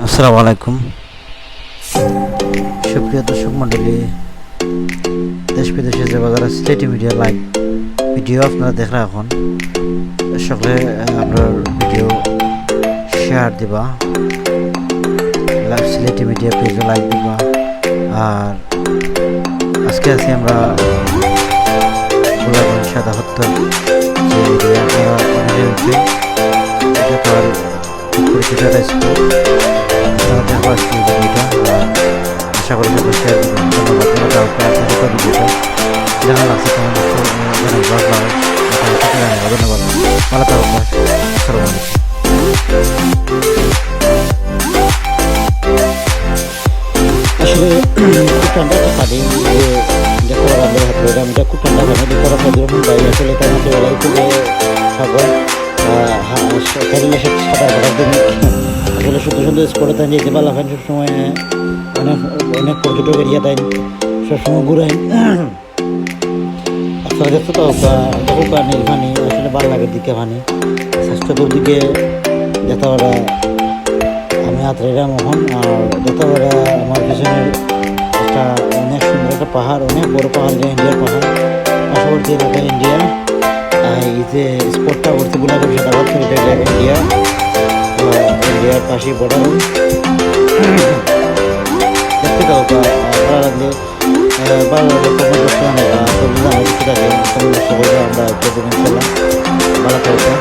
আসসালামু আলাইকুম সুপ্রিয় দর্শক মণ্ডলী, দেশ বিদেশে যে বাজার সিলেটি মিডিয়া লাইভ ভিডিও আপনারা দেখরা এখন সকলে আপনার ভিডিও শেয়ার দিবা, সিলেটি মিডিয়া পেজে লাইক দিবা। আর আজকে আছি আমরা গোলাগঞ্জ সাদা হত্যা যে এরিয়া আপনারা অনেকে উঠবে, এটা তো আর পরিচিত একটা স্কুল। আপনারা দেখবো আজকে ভিডিওটা, আশা করি সবাই শেয়ার করবেন। ধন্যবাদ। ভিডিওটা জানা লাগছে কেমন ধন্যবাদ। ভালো থাকবো। আসসালামু আলাইকুম। আসলে কুট্টান্ডা পানি দেখো রান্নার হাত ধরে আমি কুট্টান্ডা পানি করা প্রতিরকম যাই আসলে তার মধ্যে বলাই করে সাগর খেলে সাঁতার করার জন্য আসলে সুন্দর সুন্দর স্পটে তাই যেতে পারলাম সবসময় অনেক অনেক পর্যটক এরিয়া তাই সবসময় ঘুরাই। আপনারা দেখতে তো দেখো পানির পানি আসলে ভালো লাগে দিকে পানি স্বাস্থ্যকর দিকে যেতে ওরা আমি আত্রেরা মোহন। আর যেতে ওরা আমার পিছনে একটা অনেক সুন্দর একটা পাহাড়, অনেক বড় পাহাড়, যে ইন্ডিয়ার পাহাড়, পার্শ্ববর্তী এলাকা ইন্ডিয়া। এই যে স্পটটা করছে গোলাগঞ্জ সাদা হত্যা, এটা ইন্ডিয়া, ইন্ডিয়ার পাশে বর্ডার। দেখতে পাবো ভালো লাগলে ভালো লাগলে কমেন্ট করতে আমরা কিছু থাকে সবাই আমরা ইনশাল্লাহ ভালো থাকবো।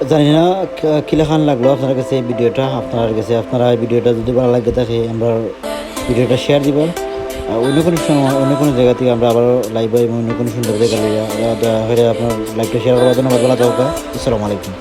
জানি না কিলাখান লাগলো আপনার কাছে এই ভিডিওটা, আপনারা এই ভিডিওটা যদি ভালো লাগে থাকে আমরা ভিডিওটা শেয়ার দিবেন। অন্য কোনো সময় অন্য কোনো জায়গা থেকে আমরা আবার লাইভ অন্য কোনো সুন্দর জায়গা আপনার লাইভটা শেয়ার করার জন্য ভালো থাকুক। আসসালামু আলাইকুম।